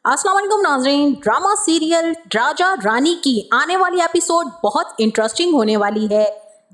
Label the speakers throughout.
Speaker 1: अस्सलाम वालेकुम नाज़रीन। ड्रामा सीरियल राजा रानी की आने वाली एपिसोड बहुत इंटरेस्टिंग होने वाली है।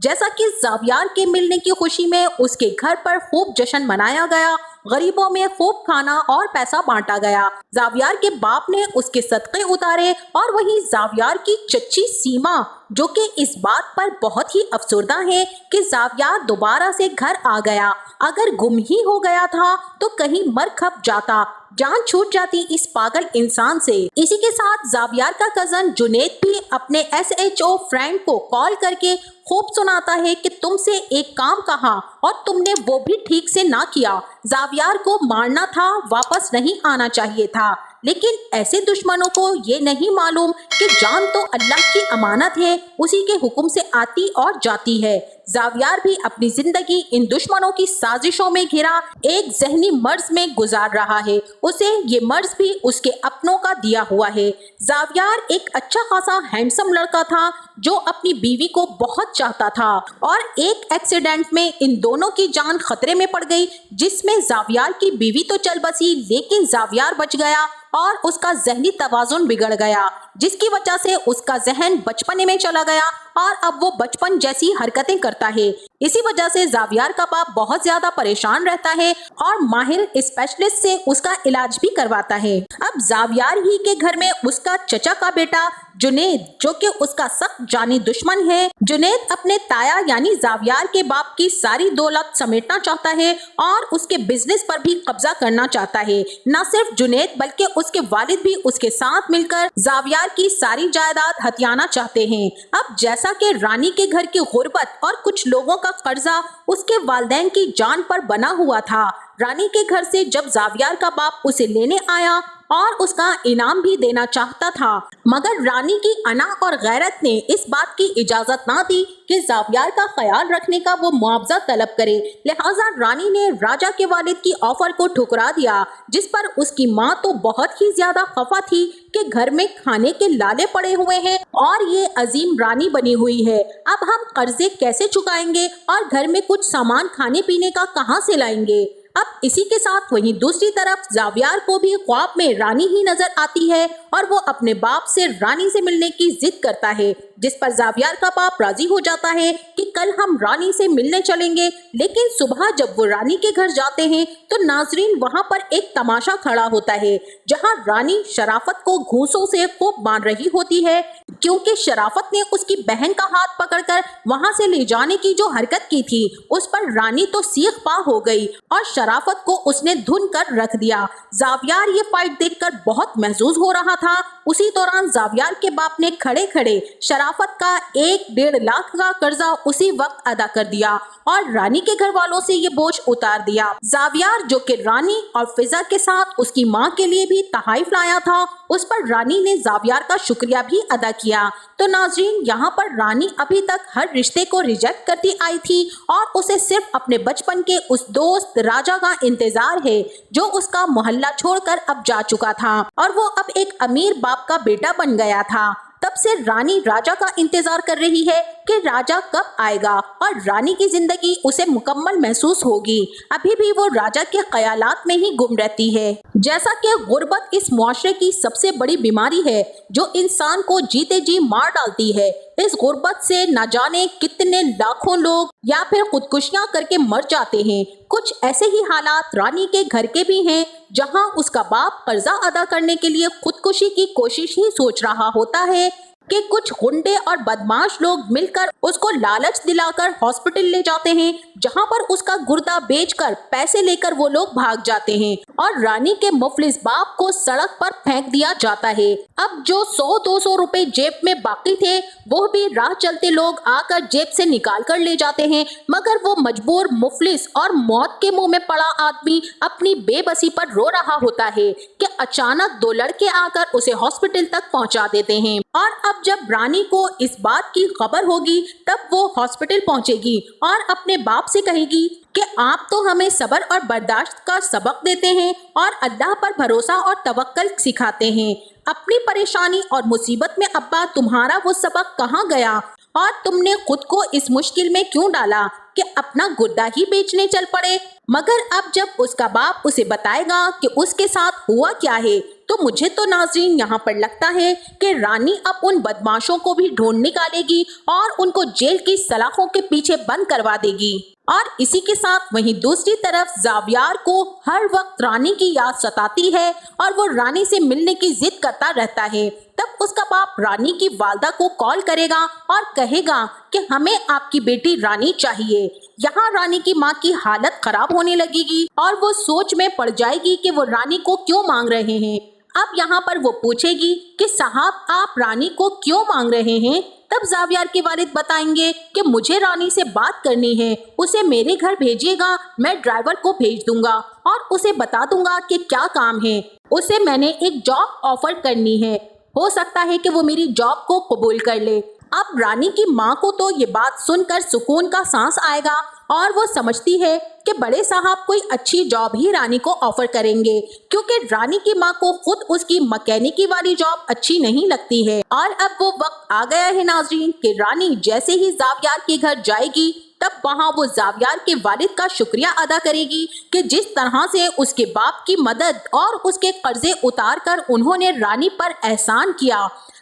Speaker 1: जैसा कि ज़ावियार के मिलने की खुशी में उसके घर पर खूब जश्न मनाया गया, गरीबों में खूब खाना और पैसा बांटा गया। ज़ावियार के बाप ने उसके सदक़े उतारे और वहीं ज़ावियार की चच्ची सीमा जो कि इस बात पर बहुत ही अफसरदा है कि ज़ावियार दोबारा से घर आ गया। अगर गुम ही हो गया था तो कहीं मर खप जाता, जान छूट जाती इस पागल इंसान से। इसी के साथ ज़ावियार का कजन जुनैद भी अपने SHO फ्रेंड को कॉल करके खूब सुनाता है कि तुमसे एक काम कहा और तुमने वो भी ठीक से ना किया। ज़ावियार को मारना था, वापस नहीं आना चाहिए था। लेकिन ऐसे दुश्मनों को ये नहीं मालूम कि जान तो अल्लाह की अमानत है, उसी के हुक्म से आती और जाती है। ज़ावियार भी अपनी जिंदगी इन दुश्मनों की साजिशों में घिरा एक जहनी मर्ज में गुजार रहा है। उसे ये मर्ज भी उसके अपनों का दिया हुआ है। ज़ावियार एक अच्छा खासा हैंडसम लड़का था जो अपनी बीवी को बहुत चाहता था और एक एक्सीडेंट में इन दोनों की जान खतरे में पड़ गई, जिसमें ज़ावियार की बीवी तो चल बसी लेकिन ज़ावियार बच गया और उसका जहनी तवाजुन बिगड़ गया, जिसकी वजह से उसका जहन बचपने में चला गया और अब वो बचपन जैसी हरकतें करता है। इसी वजह से ज़ावियार का बाप बहुत ज्यादा परेशान रहता है और माहिर स्पेशलिस्ट से उसका इलाज भी करवाता है। अब ज़ावियार ही के घर में उसका चचा का बेटा जुनैद, जो कि उसका सख्त जानी दुश्मन है। जुनैद अपने ताया यानी ज़ावियार के बाप की सारी दौलत समेटना चाहता है और उसके बिजनेस पर भी कब्जा करना चाहता है। न सिर्फ जुनैद बल्कि उसके वालिद भी उसके साथ मिलकर ज़ावियार की सारी जायदाद हथियाना चाहते हैं। अब जैसा कि रानी के घर की गुर्बत और कुछ लोगों का कर्जा उसके वालिदैन की जान पर बना हुआ था, रानी के घर से जब ज़ावियार का बाप उसे लेने आया और उसका इनाम भी देना चाहता था, मगर रानी की अना और गैरत ने इस बात की इजाजत ना दी कि ज़ावियार का ख्याल रखने का वो मुआवजा तलब करे। लिहाजा रानी ने राजा के वालिद की ऑफर को ठुकरा दिया, जिस पर उसकी माँ तो बहुत ही ज्यादा खफा थी कि घर में खाने के लाले पड़े हुए हैं और ये अजीम रानी बनी हुई है। अब हम कर्जे कैसे चुकाएंगे और घर में कुछ सामान खाने पीने का कहाँ से लाएंगे। अब इसी के साथ वहीं दूसरी तरफ ज़ावियार को भी ख्वाब में रानी ही नजर आती है और वो अपने बाप से रानी से मिलने की जिद करता है, जिस पर ज़ावियार का बाप राजी हो जाता है कि कल हम रानी से मिलने चलेंगे। लेकिन सुबह जब वो रानी के घर जाते हैं तो नाजरीन वहां पर एक तमाशा खड़ा होता है, जहां रानी शराफत को घूंसों से खूब मार रही होती है, क्योंकि शराफत ने उसकी बहन का हाथ पकड़कर वहां से ले जाने की जो हरकत की थी उस पर रानी तो सीख पा हो गई और शराफत को उसने धुन कर रख दिया। ज़ावियार ये फाइट देखकर बहुत महजूज हो रहा था। उसी दौरान ज़ावियार के बाप ने खड़े खड़े शराफत का 1-1.5 लाख का कर्जा उसी वक्त अदा कर दिया और रानी के घर वालों से ये बोझ उतार दिया। ज़ावियार जो कि रानी और फिजा के साथ उसकी माँ के लिए भी तहाइफ लाया था, उस पर रानी ने ज़ावियार का शुक्रिया भी अदा किया। तो नाजरीन यहाँ पर रानी अभी तक हर रिश्ते को रिजेक्ट करती आई थी और उसे सिर्फ अपने बचपन के उस दोस्त राजा का इंतजार है जो उसका मोहल्ला छोड़कर अब जा चुका था और वो अब एक अमीर बाप का बेटा बन गया था। तब से रानी राजा का इंतजार कर रही है कि राजा कब आएगा और रानी की जिंदगी उसे मुकम्मल महसूस होगी। अभी भी वो राजा के ख्यालात में ही गुम रहती है। जैसा कि गुर्बत इस मुआशरे की सबसे बड़ी बीमारी है जो इंसान को जीते जी मार डालती है। इस गुर्बत से न जाने कितने लाखों लोग या फिर खुदकुशियां करके मर जाते हैं। कुछ ऐसे ही हालात रानी के घर के भी हैं, जहां उसका बाप कर्जा अदा करने के लिए खुदकुशी की कोशिश ही सोच रहा होता है कि कुछ गुंडे और बदमाश लोग मिलकर उसको लालच दिलाकर हॉस्पिटल ले जाते हैं, जहां पर उसका गुर्दा बेचकर पैसे लेकर वो लोग भाग जाते हैं और रानी के मुफलिस बाप को सड़क पर फेंक दिया जाता है। अब जो 100-200 रुपए जेब में बाकी थे वो भी राह चलते लोग आकर जेब से निकाल कर ले जाते हैं, मगर वो मजबूर मुफलिस और मौत के मुंह में पड़ा आदमी अपनी बेबसी पर रो रहा होता है कि अचानक 2 लड़के आकर उसे हॉस्पिटल तक पहुंचा देते हैं और अब जब रानी को इस बात की खबर होगी तब वो हॉस्पिटल पहुंचेगी और अपने बाप से कहेगी कि आप तो हमें सब्र और बर्दाश्त का सबक देते हैं और अल्लाह पर भरोसा और तवक्कल सिखाते हैं। अपनी परेशानी और मुसीबत में अब्बा तुम्हारा वो सबक कहाँ गया और तुमने खुद को इस मुश्किल में क्यों डाला कि अपना गुर्दा ही बेचने चल पड़े। मगर अब जब उसका बाप उसे बताएगा कि उसके साथ हुआ क्या है तो मुझे तो नाज़रीन यहाँ पर लगता है कि रानी अब उन बदमाशों को भी ढूंढ निकालेगी और उनको जेल की सलाखों के पीछे बंद करवा देगी। और इसी के साथ वहीं दूसरी तरफ ज़ावियार को हर वक्त रानी की याद सताती है और वो रानी से मिलने की जिद करता रहता है। तब उसका बाप रानी की वालदा को कॉल करेगा और कहेगा कि हमें आपकी बेटी रानी चाहिए। यहाँ रानी की माँ की हालत खराब होने लगेगी और वो सोच में पड़ जाएगी कि वो रानी को क्यों मांग रहे हैं। अब यहाँ पर वो पूछेगी कि साहब आप रानी को क्यों मांग रहे हैं। तब ज़ावियार के वालिद बताएंगे कि मुझे रानी से बात करनी है, उसे मेरे घर भेजिएगा, मैं ड्राइवर को भेज दूंगा और उसे बता दूंगा कि क्या काम है। उसे मैंने एक जॉब ऑफर करनी है, हो सकता है कि वो मेरी जॉब को कबूल कर ले। अब रानी की माँ को तो ये बात सुनकर सुकून का सांस आएगा और वो समझती है कि बड़े साहब कोई अच्छी जॉब ही रानी को ऑफर करेंगे, क्योंकि रानी की माँ को खुद उसकी मैकेनिकी वाली जॉब अच्छी नहीं लगती है। और अब वो वक्त आ गया है नाज़रीन कि रानी जैसे ही ज़ावियार के घर जाएगी तब वहाँ वो ज़ावियार के वालिद का शुक्रिया अदा करेगी कि जिस तरह से उसके बाप की मदद और उसके कर्जे उतार कर उन्होंने रानी पर एहसान किया।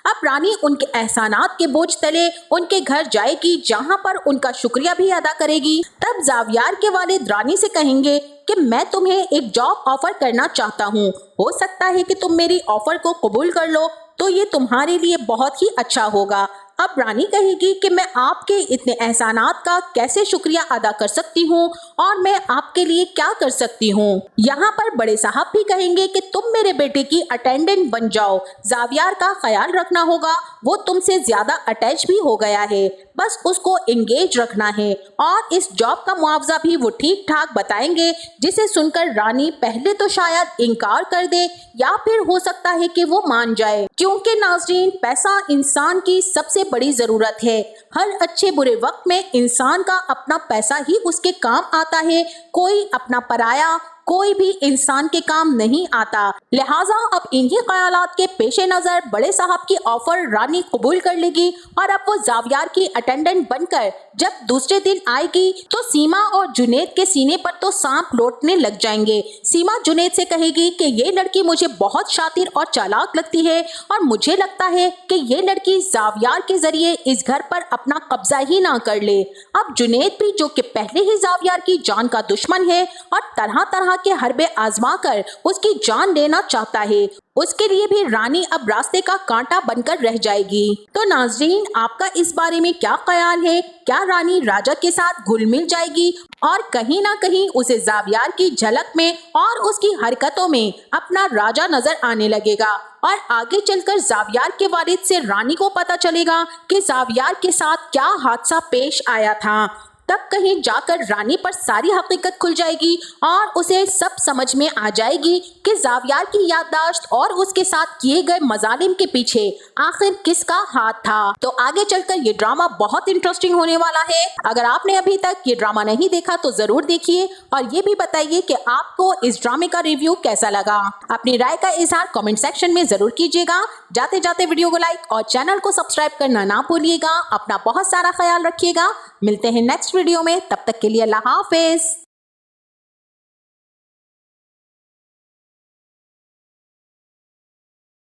Speaker 1: अब रानी उनके एहसानात के बोझ तले उनके घर जाएगी, जहाँ पर उनका शुक्रिया भी अदा करेगी। तब ज़ावियार के वालिद रानी से कहेंगे कि मैं तुम्हें एक जॉब ऑफर करना चाहता हूँ, हो सकता है कि तुम मेरी ऑफर को कबूल कर लो तो ये तुम्हारे लिए बहुत ही अच्छा होगा। अब रानी कहेगी कि मैं आपके इतने एहसानात का कैसे शुक्रिया अदा कर सकती हूँ और मैं आपके लिए क्या कर सकती हूँ। यहाँ पर बड़े साहब भी कहेंगे कि तुम मेरे बेटे की अटेंडेंट बन जाओ, ज़ावियार का ख्याल रखना होगा, वो तुमसे ज्यादा अटैच भी हो गया है, बस उसको एंगेज रखना है। और इस जॉब का मुआवजा भी वो ठीक ठाक बताएंगे, जिसे सुनकर रानी पहले तो शायद इनकार कर दे या फिर हो सकता है कि वो मान जाए, क्योंकि नाज़रीन पैसा इंसान की सबसे बड़ी जरूरत है। हर अच्छे बुरे वक्त में इंसान का अपना पैसा ही उसके काम आता है, कोई अपना पराया कोई भी इंसान के काम नहीं आता। लिहाजा अब इन्हीं ख्यालात के पेश नजर बड़े साहब की ऑफर रानी कबूल कर लेगी और अब वो ज़ावियार की अटेंडेंट बनकर जब दूसरे दिन आएगी तो सीमा और जुनैद के सीने पर तो सांप लौटने लग जाएंगे। सीमा जुनैद से कहेगी कि ये लड़की मुझे बहुत शातिर और चालाक लगती है और मुझे लगता है कि ये लड़की ज़ावियार के जरिए इस घर पर अपना कब्जा ही ना कर ले। अब जुनैद भी, जो कि पहले ही ज़ावियार की जान का दुश्मन है और तरह तरह के हरबे आजमा कर उसकी जान लेना चाहता है, उसके लिए भी रानी अब रास्ते का कांटा बनकर रह जाएगी। तो नाज़रीन, आपका इस बारे में क्या ख्याल है? क्या रानी राजा के साथ घुल मिल जाएगी और कहीं ना कहीं उसे ज़ावियार की झलक में और उसकी हरकतों में अपना राजा नजर आने लगेगा और आगे चलकर ज़ावियार के वालिद से रानी को पता चलेगा कि ज़ावियार के साथ क्या हादसा पेश आया था। तब कहीं जाकर रानी पर सारी हकीकत खुल जाएगी और उसे सब समझ में आ जाएगी कि ज़ावियार की याददाश्त और उसके साथ किए गए मजालिम के पीछे आखिर किसका हाथ था। तो आगे चलकर ये ड्रामा बहुत इंटरेस्टिंग होने वाला है। अगर आपने अभी तक ये ड्रामा नहीं देखा तो जरूर देखिए और ये भी बताइए कि आपको इस ड्रामे का रिव्यू कैसा लगा। अपनी राय का इजहार कमेंट सेक्शन में जरूर कीजिएगा। जाते जाते वीडियो को लाइक और चैनल को सब्सक्राइब करना ना भूलिएगा। अपना बहुत सारा ख्याल रखिएगा। मिलते हैं नेक्स्ट वीडियो में, तब तक के लिए अल्लाह हाफिज।